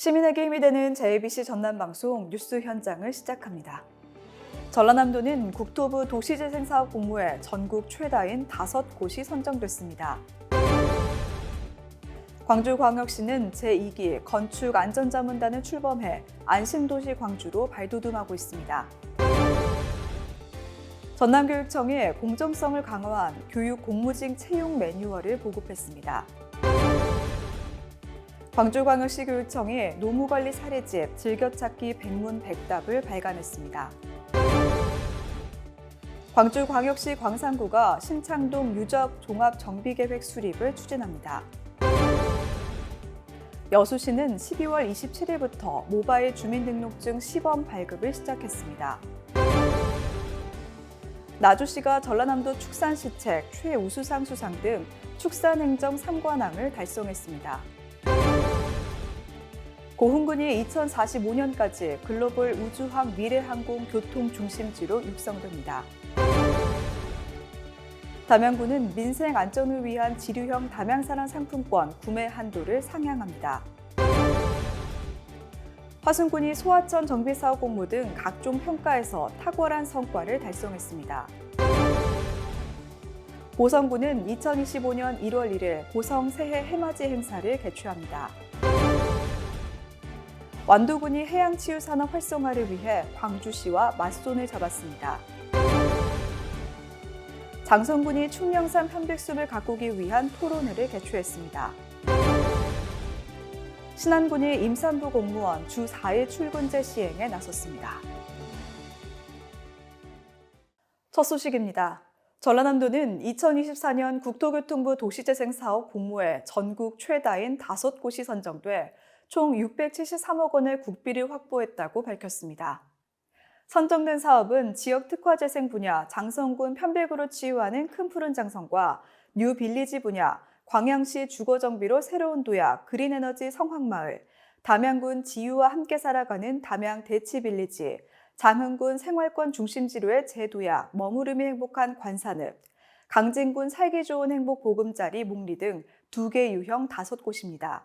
시민에게 힘이 되는 JBC 전남방송 뉴스 현장을 시작합니다. 전라남도는 국토부 도시재생사업 공모에 전국 최다인 5곳이 선정됐습니다. 광주광역시는 제2기 건축안전자문단을 출범해 안심도시 광주로 발돋움하고 있습니다. 전남교육청이 공정성을 강화한 교육 공무직 채용 매뉴얼을 보급했습니다. 광주광역시 교육청이 노무관리 사례집 즐겨찾기 백문백답을 발간했습니다. 광주광역시 광산구가 신창동 유적 종합정비계획 수립을 추진합니다. 여수시는 12월 27일부터 모바일 주민등록증 시범 발급을 시작했습니다. 나주시가 전라남도 축산시책 최우수상 수상 등 축산행정 3관왕을 달성했습니다. 고흥군이 2045년까지 글로벌 우주항 미래항공 교통 중심지로 육성됩니다. 담양군은 민생 안전을 위한 지류형 담양산업 상품권 구매 한도를 상향합니다. 화순군이 소하천 정비사업 공모 등 각종 평가에서 탁월한 성과를 달성했습니다. 보성군은 2025년 1월 1일 보성 새해 해맞이 행사를 개최합니다. 완도군이 해양치유산업 활성화를 위해 광주시와 맞손을 잡았습니다. 장성군이 충령산 편백숲을 가꾸기 위한 토론회를 개최했습니다. 신안군이 임산부 공무원 주 4일 출근제 시행에 나섰습니다. 첫 소식입니다. 전라남도는 2024년 국토교통부 도시재생사업 공모에 전국 최다인 5곳이 선정돼 총 673억 원의 국비를 확보했다고 밝혔습니다. 선정된 사업은 지역특화재생 분야 장성군 편백으로 치유하는 큰 푸른 장성과 뉴빌리지 분야 광양시 주거정비로 새로운 도약 그린에너지 성황마을, 담양군 지유와 함께 살아가는 담양 대치빌리지, 장흥군 생활권 중심지로의 재도약 머무름이 행복한 관산읍, 강진군 살기 좋은 행복 보금자리 몽리 등 2개 유형 5곳입니다.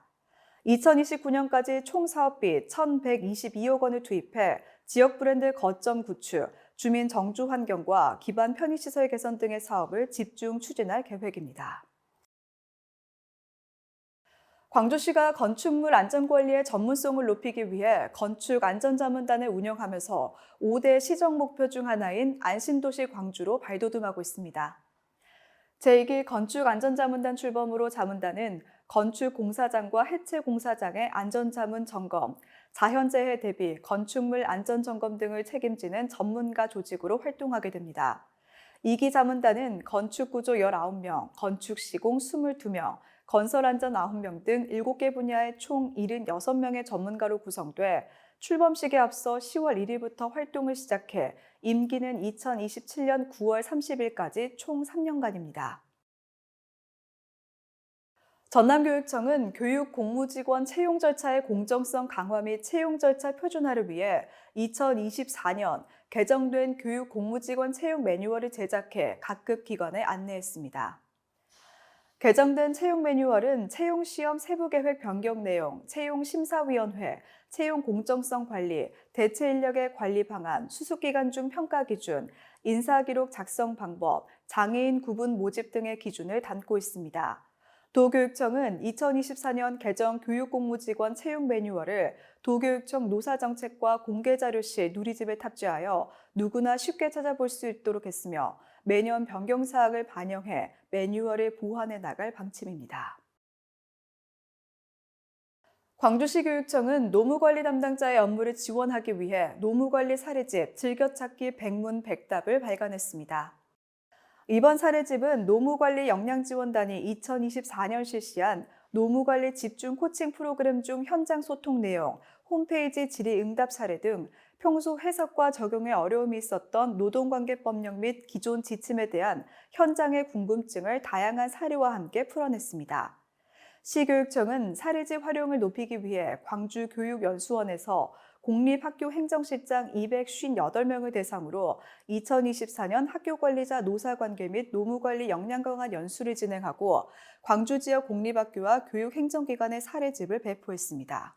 2029년까지 총 사업비 1,122억 원을 투입해 지역 브랜드 거점 구축, 주민 정주 환경과 기반 편의시설 개선 등의 사업을 집중 추진할 계획입니다. 광주시가 건축물 안전관리의 전문성을 높이기 위해 건축안전자문단을 운영하면서 5대 시정 목표 중 하나인 안심도시 광주로 발돋움하고 있습니다. 제2기 건축안전자문단 출범으로 자문단은 건축공사장과 해체공사장의 안전자문 점검, 자연재해 대비, 건축물 안전점검 등을 책임지는 전문가 조직으로 활동하게 됩니다. 2기 자문단은 건축구조 19명, 건축시공 22명, 건설안전 9명 등 7개 분야의 총 76명의 전문가로 구성돼 출범식에 앞서 10월 1일부터 활동을 시작해 임기는 2027년 9월 30일까지 총 3년간입니다. 전남교육청은 교육 공무직원 채용 절차의 공정성 강화 및 채용 절차 표준화를 위해 2024년 개정된 교육 공무직원 채용 매뉴얼을 제작해 각급 기관에 안내했습니다. 개정된 채용 매뉴얼은 채용시험 세부계획 변경 내용, 채용심사위원회, 채용 공정성 관리, 대체 인력의 관리 방안, 수습기간 중 평가 기준, 인사기록 작성 방법, 장애인 구분 모집 등의 기준을 담고 있습니다. 도교육청은 2024년 개정 교육공무직원 채용 매뉴얼을 도교육청 노사정책과 공개자료실 누리집에 탑재하여 누구나 쉽게 찾아볼 수 있도록 했으며 매년 변경사항을 반영해 매뉴얼을 보완해 나갈 방침입니다. 광주시 교육청은 노무관리 담당자의 업무를 지원하기 위해 노무관리 사례집 즐겨찾기 백문백답을 발간했습니다. 이번 사례집은 노무관리 역량지원단이 2024년 실시한 노무관리 집중 코칭 프로그램 중 현장 소통 내용, 홈페이지 질의응답 사례 등 평소 해석과 적용에 어려움이 있었던 노동관계법령 및 기존 지침에 대한 현장의 궁금증을 다양한 사례와 함께 풀어냈습니다. 시교육청은 사례집 활용을 높이기 위해 광주교육연수원에서 공립학교 행정실장 258명을 대상으로 2024년 학교관리자 노사관계 및 노무관리 역량 강화 연수를 진행하고 광주 지역 공립학교와 교육행정기관의 사례집을 배포했습니다.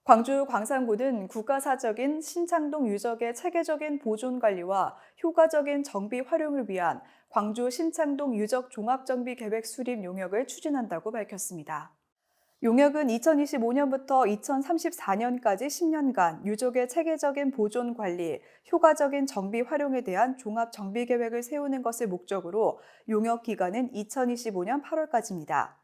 광주 광산구는 국가사적인 신창동 유적의 체계적인 보존 관리와 효과적인 정비 활용을 위한 광주 신창동 유적 종합정비 계획 수립 용역을 추진한다고 밝혔습니다. 용역은 2025년부터 2034년까지 10년간 유족의 체계적인 보존 관리, 효과적인 정비 활용에 대한 종합 정비 계획을 세우는 것을 목적으로 용역 기간은 2025년 8월까지입니다.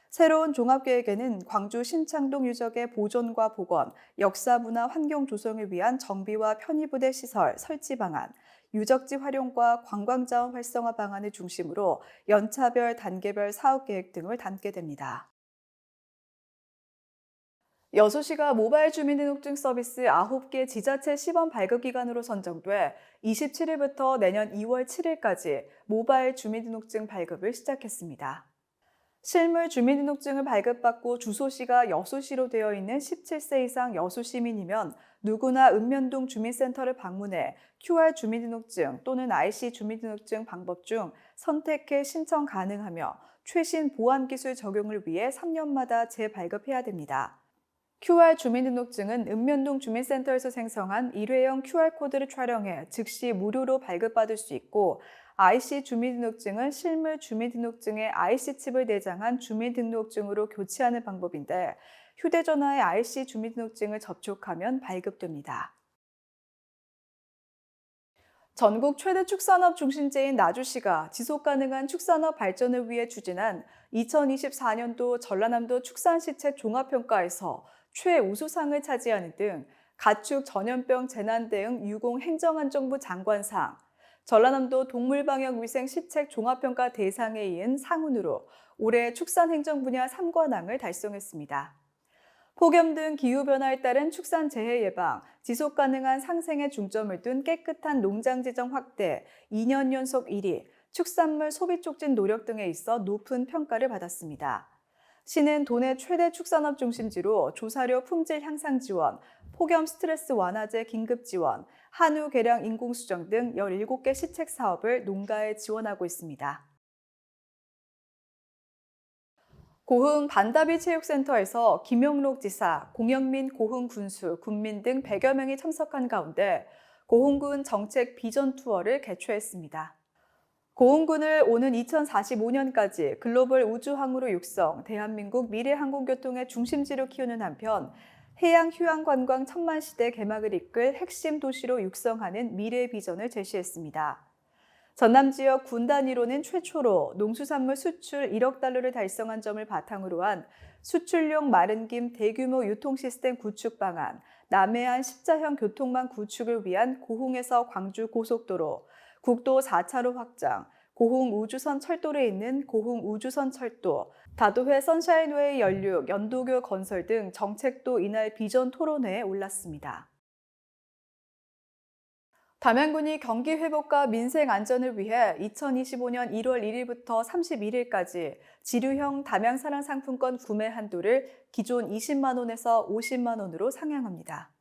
새로운 종합계획에는 광주 신창동 유적의 보존과 복원, 역사 문화 환경 조성을 위한 정비와 편의부대 시설 설치 방안, 유적지 활용과 관광자원 활성화 방안을 중심으로 연차별, 단계별 사업계획 등을 담게 됩니다. 여수시가 모바일 주민등록증 서비스 9개 지자체 시범 발급 기간으로 선정돼 27일부터 내년 2월 7일까지 모바일 주민등록증 발급을 시작했습니다. 실물 주민등록증을 발급받고 주소시가 여수시로 되어 있는 17세 이상 여수시민이면 누구나 읍면동 주민센터를 방문해 QR 주민등록증 또는 IC 주민등록증 방법 중 선택해 신청 가능하며 최신 보안기술 적용을 위해 3년마다 재발급해야 됩니다. QR 주민등록증은 읍면동 주민센터에서 생성한 일회용 QR코드를 촬영해 즉시 무료로 발급받을 수 있고 IC 주민등록증은 실물 주민등록증에 IC칩을 내장한 주민등록증으로 교체하는 방법인데 휴대전화에 IC 주민등록증을 접촉하면 발급됩니다. 전국 최대 축산업 중심지인 나주시가 지속가능한 축산업 발전을 위해 추진한 2024년도 전라남도 축산시책 종합평가에서 최우수상을 차지하는 등 가축 전염병 재난 대응 유공 행정안전부 장관상, 전라남도 동물방역위생 시책 종합평가 대상에 이은 상훈으로 올해 축산행정 분야 3관왕을 달성했습니다. 폭염 등 기후변화에 따른 축산 재해 예방, 지속가능한 상생에 중점을 둔 깨끗한 농장 지정 확대, 2년 연속 1위, 축산물 소비 촉진 노력 등에 있어 높은 평가를 받았습니다. 시는 도내 최대 축산업 중심지로 조사료 품질 향상 지원, 폭염 스트레스 완화제 긴급 지원, 한우 개량 인공수정 등 17개 시책 사업을 농가에 지원하고 있습니다. 고흥 반다비 체육센터에서 김용록 지사, 공영민 고흥 군수, 군민 등 100여 명이 참석한 가운데 고흥군 정책 비전 투어를 개최했습니다. 고흥군을 오는 2045년까지 글로벌 우주항으로 육성, 대한민국 미래 항공교통의 중심지로 키우는 한편 해양 휴양 관광 천만 시대 개막을 이끌 핵심 도시로 육성하는 미래 비전을 제시했습니다. 전남 지역 군 단위로는 최초로 농수산물 수출 1억 달러를 달성한 점을 바탕으로 한 수출용 마른 김 대규모 유통 시스템 구축 방안, 남해안 십자형 교통망 구축을 위한 고흥에서 광주 고속도로, 국도 4차로 확장, 고흥 우주선 철도에 있는 고흥 우주선 철도, 다도해 선샤인웨이 연륙, 연도교 건설 등 정책도 이날 비전 토론회에 올랐습니다. 담양군이 경기 회복과 민생 안전을 위해 2025년 1월 1일부터 31일까지 지류형 담양사랑 상품권 구매 한도를 기존 20만 원에서 50만 원으로 상향합니다.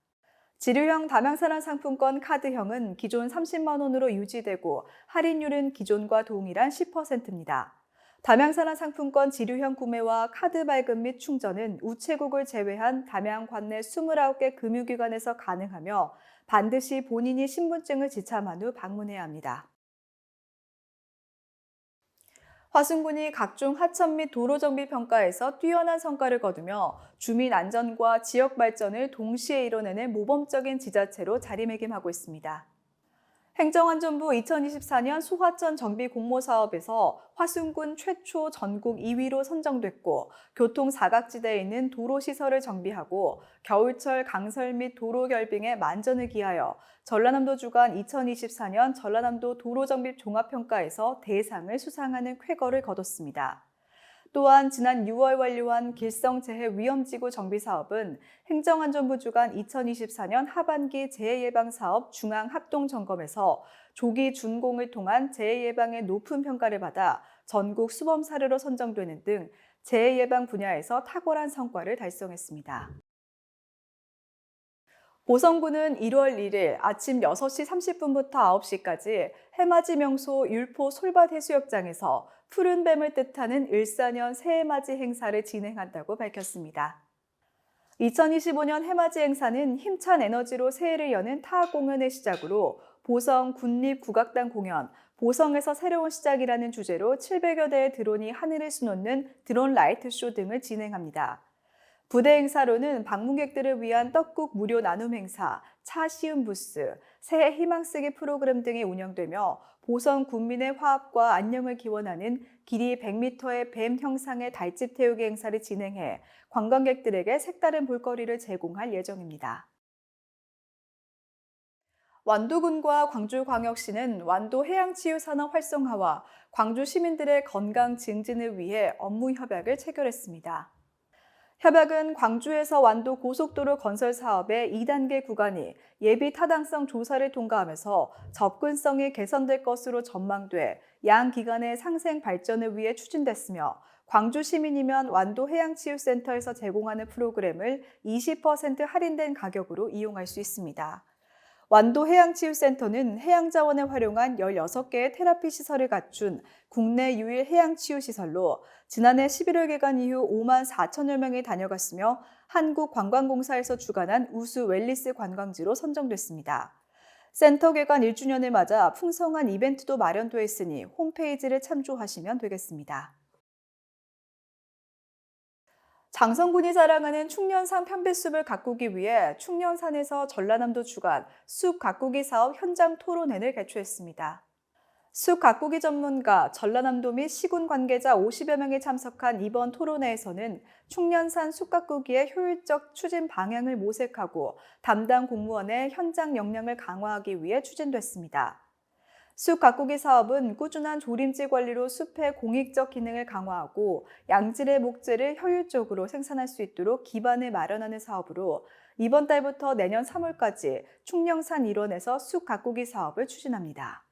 지류형 담양사랑 상품권 카드형은 기존 30만 원으로 유지되고 할인율은 기존과 동일한 10%입니다. 담양사랑 상품권 지류형 구매와 카드 발급 및 충전은 우체국을 제외한 담양 관내 29개 금융기관에서 가능하며 반드시 본인이 신분증을 지참한 후 방문해야 합니다. 화순군이 각종 하천 및 도로 정비 평가에서 뛰어난 성과를 거두며 주민 안전과 지역 발전을 동시에 이뤄내는 모범적인 지자체로 자리매김하고 있습니다. 행정안전부 2024년 소하천 정비 공모 사업에서 화순군 최초 전국 2위로 선정됐고 교통 사각지대에 있는 도로 시설을 정비하고 겨울철 강설 및 도로 결빙에 만전을 기하여 전라남도 주관 2024년 전라남도 도로정비 종합평가에서 대상을 수상하는 쾌거를 거뒀습니다. 또한 지난 6월 완료한 길성재해 위험지구 정비사업은 행정안전부 주관 2024년 하반기 재해예방사업 중앙합동점검에서 조기 준공을 통한 재해예방의 높은 평가를 받아 전국 수범 사례로 선정되는 등 재해예방 분야에서 탁월한 성과를 달성했습니다. 보성군은 1월 1일 아침 6시 30분부터 9시까지 해맞이 명소 율포 솔밭 해수욕장에서 푸른 뱀을 뜻하는 을사년 새해맞이 행사를 진행한다고 밝혔습니다. 2025년 해맞이 행사는 힘찬 에너지로 새해를 여는 타 공연의 시작으로 보성 국립국악단 공연, 보성에서 새로운 시작이라는 주제로 700여 대의 드론이 하늘을 수놓는 드론 라이트 쇼 등을 진행합니다. 부대 행사로는 방문객들을 위한 떡국 무료 나눔 행사, 차 시음 부스, 새해 희망 쓰기 프로그램 등이 운영되며 보성 국민의 화합과 안녕을 기원하는 길이 100m의 뱀 형상의 달집 태우기 행사를 진행해 관광객들에게 색다른 볼거리를 제공할 예정입니다. 완도군과 광주광역시는 완도 해양치유산업 활성화와 광주 시민들의 건강 증진을 위해 업무 협약을 체결했습니다. 협약은 광주에서 완도 고속도로 건설 사업의 2단계 구간이 예비 타당성 조사를 통과하면서 접근성이 개선될 것으로 전망돼 양 기관의 상생 발전을 위해 추진됐으며 광주 시민이면 완도 해양치유센터에서 제공하는 프로그램을 20% 할인된 가격으로 이용할 수 있습니다. 완도 해양치유센터는 해양자원을 활용한 16개의 테라피 시설을 갖춘 국내 유일 해양치유시설로 지난해 11월 개관 이후 5만 4천여 명이 다녀갔으며 한국관광공사에서 주관한 우수 웰니스 관광지로 선정됐습니다. 센터 개관 1주년을 맞아 풍성한 이벤트도 마련돼 있으니 홈페이지를 참조하시면 되겠습니다. 장성군이 자랑하는 충년산 편백숲을 가꾸기 위해 충년산에서 전라남도 주관 숲 가꾸기 사업 현장 토론회를 개최했습니다. 숲 가꾸기 전문가, 전라남도 및 시군 관계자 50여 명이 참석한 이번 토론회에서는 충년산 숲 가꾸기의 효율적 추진 방향을 모색하고 담당 공무원의 현장 역량을 강화하기 위해 추진됐습니다. 숲 가꾸기 사업은 꾸준한 조림지 관리로 숲의 공익적 기능을 강화하고 양질의 목재를 효율적으로 생산할 수 있도록 기반을 마련하는 사업으로 이번 달부터 내년 3월까지 충령산 일원에서 숲 가꾸기 사업을 추진합니다.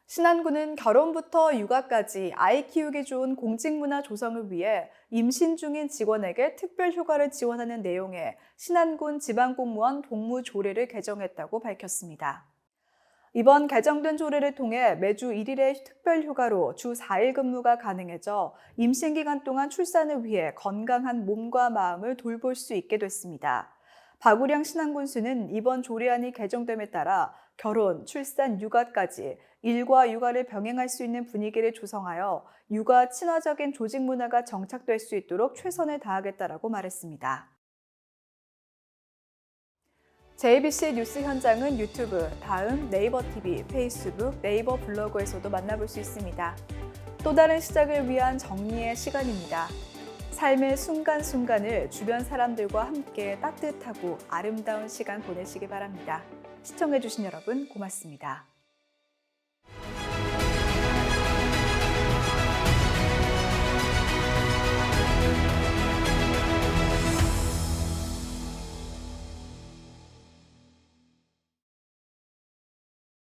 신안군은 결혼부터 육아까지 아이 키우기 좋은 공직문화 조성을 위해 임신 중인 직원에게 특별 휴가를 지원하는 내용의 신안군 지방공무원 동무조례를 개정했다고 밝혔습니다. 이번 개정된 조례를 통해 매주 1일의 특별휴가로 주 4일 근무가 가능해져 임신 기간 동안 출산을 위해 건강한 몸과 마음을 돌볼 수 있게 됐습니다. 박우량 신안군수는 이번 조례안이 개정됨에 따라 결혼, 출산, 육아까지 일과 육아를 병행할 수 있는 분위기를 조성하여 육아 친화적인 조직 문화가 정착될 수 있도록 최선을 다하겠다라고 말했습니다. JBC 뉴스 현장은 유튜브, 다음 네이버 TV, 페이스북, 네이버 블로그에서도 만나볼 수 있습니다. 또 다른 시작을 위한 정리의 시간입니다. 삶의 순간순간을 주변 사람들과 함께 따뜻하고 아름다운 시간 보내시기 바랍니다. 시청해주신 여러분 고맙습니다.